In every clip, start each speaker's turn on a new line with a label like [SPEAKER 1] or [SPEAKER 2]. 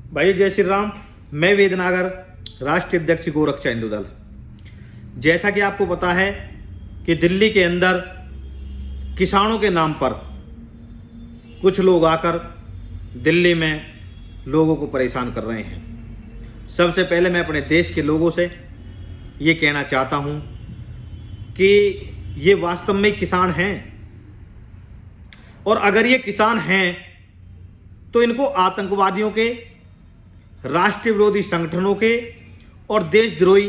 [SPEAKER 1] भाई जय श्री राम। मैं वेदनागर, राष्ट्रीय अध्यक्ष गोरक्षा हिंदू दल। जैसा कि आपको पता है कि दिल्ली के अंदर किसानों के नाम पर कुछ लोग आकर दिल्ली में लोगों को परेशान कर रहे हैं। सबसे पहले मैं अपने देश के लोगों से ये कहना चाहता हूँ कि ये वास्तव में किसान हैं, और अगर ये किसान हैं तो इनको आतंकवादियों के, राष्ट्रीय विरोधी संगठनों के और देशद्रोही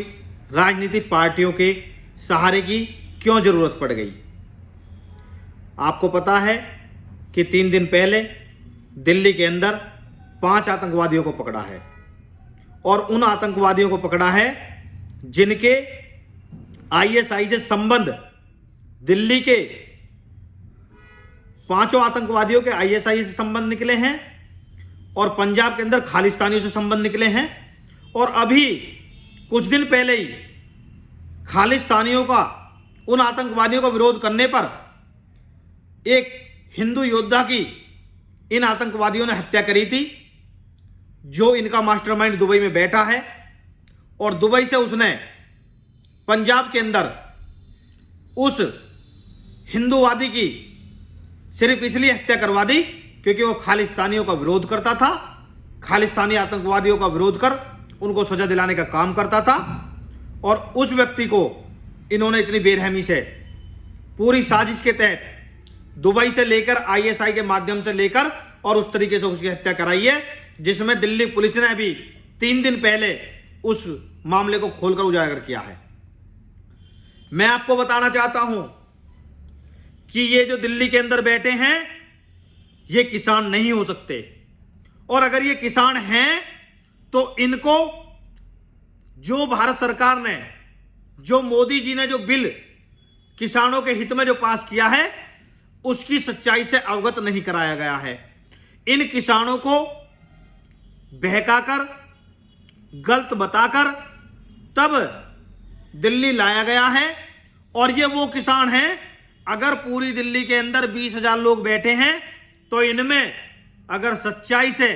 [SPEAKER 1] राजनीतिक पार्टियों के सहारे की क्यों जरूरत पड़ गई। आपको पता है कि 3 दिन पहले दिल्ली के अंदर 5 आतंकवादियों को पकड़ा है, और उन आतंकवादियों को पकड़ा है जिनके आईएसआई से संबंध, दिल्ली के 5 आतंकवादियों के आईएसआई से संबंध निकले हैं और पंजाब के अंदर खालिस्तानियों से संबंध निकले हैं। और अभी कुछ दिन पहले ही खालिस्तानियों का, उन आतंकवादियों का विरोध करने पर एक हिंदू योद्धा की इन आतंकवादियों ने हत्या करी थी, जो इनका मास्टरमाइंड दुबई में बैठा है। और दुबई से उसने पंजाब के अंदर उस हिंदूवादी की सिर्फ इसलिए हत्या करवा दी क्योंकि वो खालिस्तानियों का विरोध करता था, खालिस्तानी आतंकवादियों का विरोध कर उनको सजा दिलाने का काम करता था। और उस व्यक्ति को इन्होंने इतनी बेरहमी से, पूरी साजिश के तहत दुबई से लेकर आईएसआई के माध्यम से लेकर और उस तरीके से उसकी हत्या कराई है, जिसमें दिल्ली पुलिस ने अभी 3 दिन पहले उस मामले को खोलकर उजागर किया है। मैं आपको बताना चाहता हूं कि ये जो दिल्ली के अंदर बैठे हैं ये किसान नहीं हो सकते, और अगर ये किसान हैं तो इनको जो भारत सरकार ने, जो मोदी जी ने जो बिल किसानों के हित में जो पास किया है उसकी सच्चाई से अवगत नहीं कराया गया है। इन किसानों को बहकाकर, गलत बताकर तब दिल्ली लाया गया है। और ये वो किसान हैं, अगर पूरी दिल्ली के अंदर 20,000 लोग बैठे हैं तो इनमें अगर सच्चाई से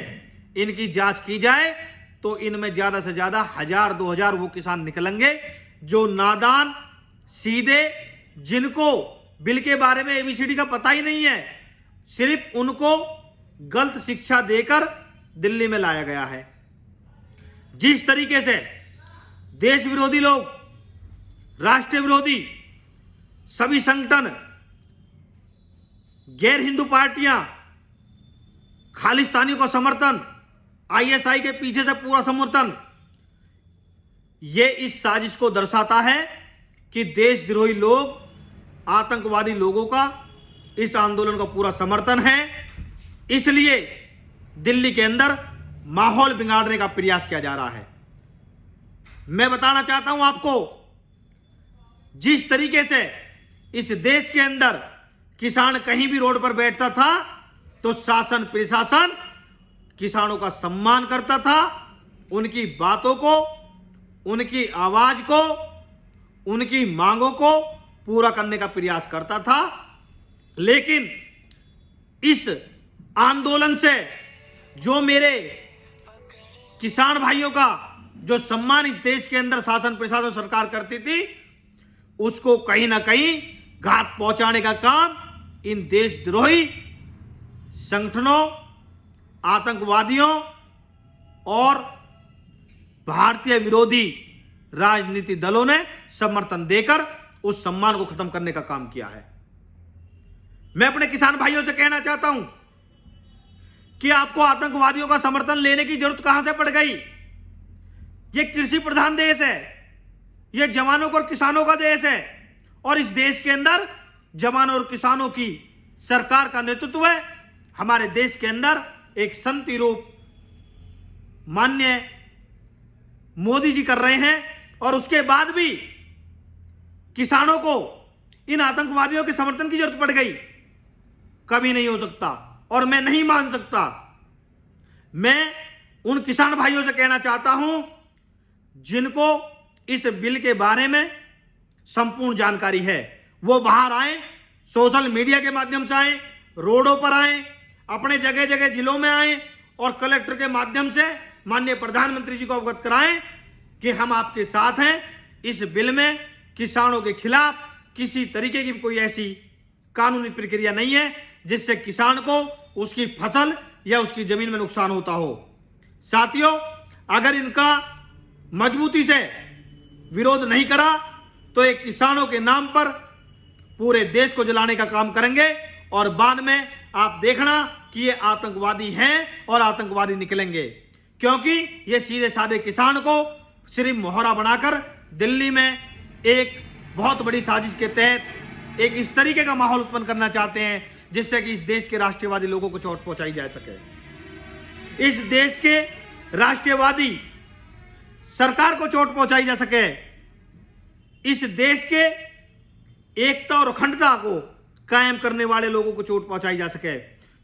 [SPEAKER 1] इनकी जांच की जाए तो इनमें ज्यादा से ज्यादा 1,000-2,000 वो किसान निकलेंगे जो नादान, सीधे, जिनको बिल के बारे में एबीसीडी का पता ही नहीं है, सिर्फ उनको गलत शिक्षा देकर दिल्ली में लाया गया है। जिस तरीके से देश विरोधी लोग, राष्ट्रीय विरोधी सभी संगठन, गैर हिंदू पार्टियां, खालिस्तानियों का समर्थन, आईएसआई के पीछे से पूरा समर्थन, यह इस साजिश को दर्शाता है कि देशद्रोही लोग, आतंकवादी लोगों का इस आंदोलन का पूरा समर्थन है। इसलिए दिल्ली के अंदर माहौल बिगाड़ने का प्रयास किया जा रहा है। मैं बताना चाहता हूं आपको, जिस तरीके से इस देश के अंदर किसान कहीं भी रोड पर बैठता था तो शासन प्रशासन किसानों का सम्मान करता था, उनकी बातों को, उनकी आवाज को, उनकी मांगों को पूरा करने का प्रयास करता था। लेकिन इस आंदोलन से जो मेरे किसान भाइयों का जो सम्मान इस देश के अंदर शासन प्रशासन सरकार करती थी, उसको कहीं ना कहीं घात पहुंचाने का काम इन देशद्रोही संगठनों, आतंकवादियों और भारतीय विरोधी राजनीतिक दलों ने समर्थन देकर उस सम्मान को खत्म करने का काम किया है। मैं अपने किसान भाइयों से कहना चाहता हूं कि आपको आतंकवादियों का समर्थन लेने की जरूरत कहां से पड़ गई। यह कृषि प्रधान देश है, यह जवानों और किसानों का देश है, और इस देश के अंदर जवानों और किसानों की सरकार का नेतृत्व है। हमारे देश के अंदर एक संति रूप माननीय मोदी जी कर रहे हैं, और उसके बाद भी किसानों को इन आतंकवादियों के समर्थन की जरूरत पड़ गई। कभी नहीं हो सकता, और मैं नहीं मान सकता। मैं उन किसान भाइयों से कहना चाहता हूं जिनको इस बिल के बारे में संपूर्ण जानकारी है, वो बाहर आए, सोशल मीडिया के माध्यम से आए, रोडों पर आए, अपने जगह जगह जिलों में आए और कलेक्टर के माध्यम से माननीय प्रधानमंत्री जी को अवगत कराएं कि हम आपके साथ हैं। इस बिल में किसानों के खिलाफ किसी तरीके की कोई ऐसी कानूनी प्रक्रिया नहीं है जिससे किसान को उसकी फसल या उसकी जमीन में नुकसान होता हो। साथियों, अगर इनका मजबूती से विरोध नहीं करा तो एक किसानों के नाम पर पूरे देश को जलाने का काम करेंगे और बाद में आप देखना कि ये आतंकवादी हैं और आतंकवादी निकलेंगे, क्योंकि ये सीधे साधे किसान को सिर्फ मोहरा बनाकर दिल्ली में एक बहुत बड़ी साजिश के तहत एक इस तरीके का माहौल उत्पन्न करना चाहते हैं जिससे कि इस देश के राष्ट्रवादी लोगों को चोट पहुंचाई जा सके, इस देश के राष्ट्रवादी सरकार को चोट पहुंचाई जा सके, इस देश के एकता और अखंडता को कायम करने वाले लोगों को चोट पहुंचाई जा सके।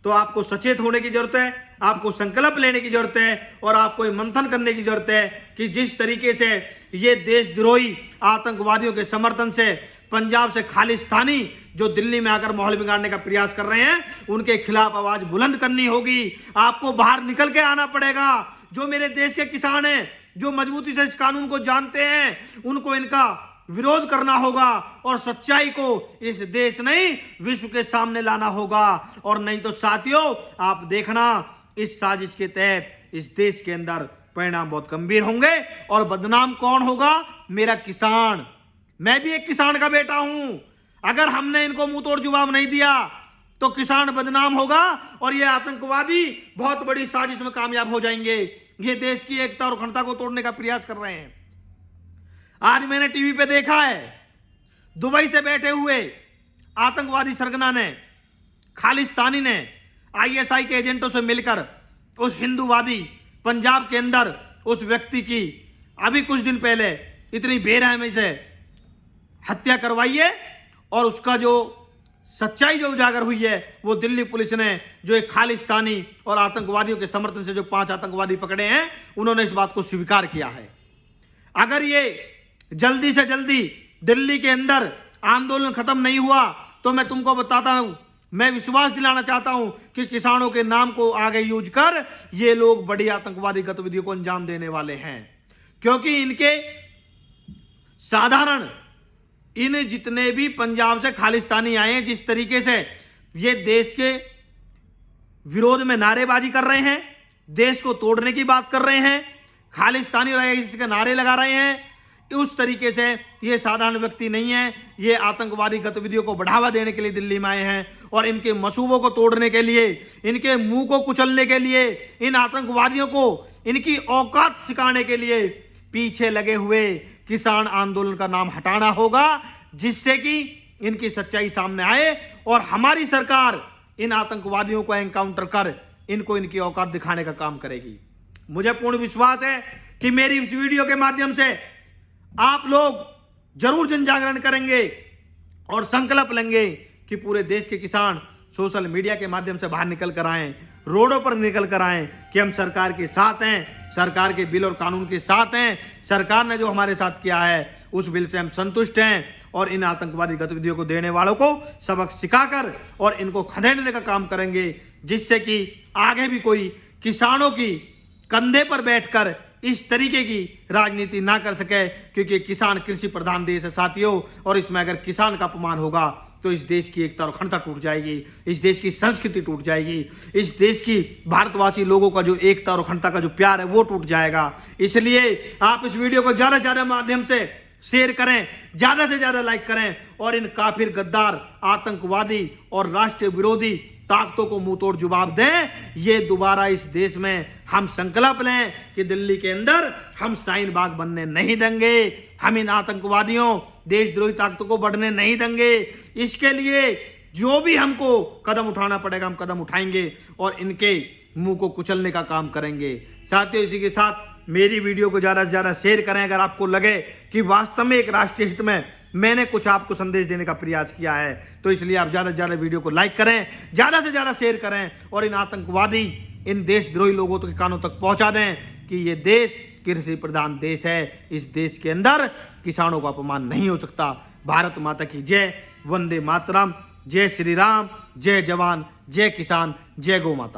[SPEAKER 1] तो आपको सचेत होने की जरूरत है, आपको संकल्प लेने की जरूरत है और आपको मंथन करने की जरूरत है कि जिस तरीके से ये देशद्रोही आतंकवादियों के समर्थन से पंजाब से खालिस्तानी जो दिल्ली में आकर माहौल बिगाड़ने का प्रयास कर रहे हैं, उनके खिलाफ आवाज बुलंद करनी होगी। आपको बाहर निकल के आना पड़ेगा। जो मेरे देश के किसान हैं, जो मजबूती से इस कानून को जानते हैं, उनको इनका विरोध करना होगा और सच्चाई को इस देश नहीं विश्व के सामने लाना होगा। और नहीं तो साथियों, आप देखना इस साजिश के तहत इस देश के अंदर परिणाम बहुत गंभीर होंगे और बदनाम कौन होगा? मेरा किसान। मैं भी एक किसान का बेटा हूं। अगर हमने इनको मुंह तोड़ जवाब नहीं दिया तो किसान बदनाम होगा और ये आतंकवादी बहुत बड़ी साजिश में कामयाब हो जाएंगे। ये देश की एकता और अखंडता को तोड़ने का प्रयास कर रहे हैं। आज मैंने टीवी पे देखा है, दुबई से बैठे हुए आतंकवादी सरगना ने, खालिस्तानी ने आईएसआई के एजेंटों से मिलकर उस हिंदूवादी पंजाब के अंदर उस व्यक्ति की अभी कुछ दिन पहले इतनी बेरहमी से हत्या करवाई है और उसका जो सच्चाई जो उजागर हुई है वो दिल्ली पुलिस ने जो एक खालिस्तानी और आतंकवादियों के समर्थन से जो 5 आतंकवादी पकड़े हैं, उन्होंने इस बात को स्वीकार किया है। अगर ये जल्दी से जल्दी दिल्ली के अंदर आंदोलन खत्म नहीं हुआ तो मैं तुमको बताता हूं, मैं विश्वास दिलाना चाहता हूं कि किसानों के नाम को आगे यूज कर ये लोग बड़ी आतंकवादी गतिविधियों को अंजाम देने वाले हैं। क्योंकि इनके साधारण इन जितने भी पंजाब से खालिस्तानी आए हैं, जिस तरीके से ये देश के विरोध में नारेबाजी कर रहे हैं, देश को तोड़ने की बात कर रहे हैं, खालिस्तानी और आईएसआई के नारे लगा रहे हैं, उस तरीके से ये साधारण व्यक्ति नहीं है। ये आतंकवादी गतिविधियों को बढ़ावा देने के लिए दिल्ली में आए हैं और इनके मसूबों को तोड़ने के लिए, इनके मुंह को कुचलने के लिए, इन आतंकवादियों को इनकी औकात सिखाने के लिए पीछे लगे हुए किसान आंदोलन का नाम हटाना होगा, जिससे कि इनकी सच्चाई सामने आए और हमारी सरकार इन आतंकवादियों को एनकाउंटर कर इनको इनकी औकात दिखाने का काम करेगी। मुझे पूर्ण विश्वास है कि मेरी इस वीडियो के माध्यम से आप लोग जरूर जन जागरण करेंगे और संकल्प लेंगे कि पूरे देश के किसान सोशल मीडिया के माध्यम से बाहर निकल कर आएं, रोडों पर निकल कर आएं कि हम सरकार के साथ हैं, सरकार के बिल और कानून के साथ हैं, सरकार ने जो हमारे साथ किया है उस बिल से हम संतुष्ट हैं और इन आतंकवादी गतिविधियों को देने वालों को सबक सिखाकर और इनको खदेड़ने का काम करेंगे, जिससे कि आगे भी कोई किसानों की कंधे पर बैठकर इस तरीके की राजनीति ना कर सके। क्योंकि किसान कृषि प्रधान देश है साथियों, और इसमें अगर किसान का अपमान होगा तो इस देश की एकता और अखंडता टूट जाएगी, इस देश की संस्कृति टूट जाएगी, इस देश की भारतवासी लोगों का जो एकता और अखंडता का जो प्यार है वो टूट जाएगा। इसलिए आप इस वीडियो को ज़्यादा से ज़्यादा माध्यम से शेयर करें, ज़्यादा से ज़्यादा लाइक करें और इन काफिर, गद्दार, आतंकवादी और राष्ट्र विरोधी ताकतों को मुंह तोड़ जवाब दें। ये दोबारा इस देश में हम संकल्प लें कि दिल्ली के अंदर हम शाहीन बाग बनने नहीं देंगे, हम इन आतंकवादियों, देशद्रोही ताकतों को बढ़ने नहीं देंगे। इसके लिए जो भी हमको कदम उठाना पड़ेगा हम कदम उठाएंगे और इनके मुंह को कुचलने का काम करेंगे। साथियों, इसी के साथ मेरी वीडियो को ज़्यादा से ज़्यादा शेयर करें अगर आपको लगे कि वास्तव में एक राष्ट्रीय हित में मैंने कुछ आपको संदेश देने का प्रयास किया है, तो इसलिए आप ज़्यादा से ज़्यादा वीडियो को लाइक करें, ज़्यादा से ज़्यादा शेयर करें और इन आतंकवादी, इन देशद्रोही लोगों के कानों तक पहुंचा दें कि ये देश कृषि प्रधान देश है। इस देश के अंदर किसानों का अपमान नहीं हो सकता। भारत माता की जय, वंदे मातरम, जय श्री राम, जय जवान, जय किसान, जय गौ माता।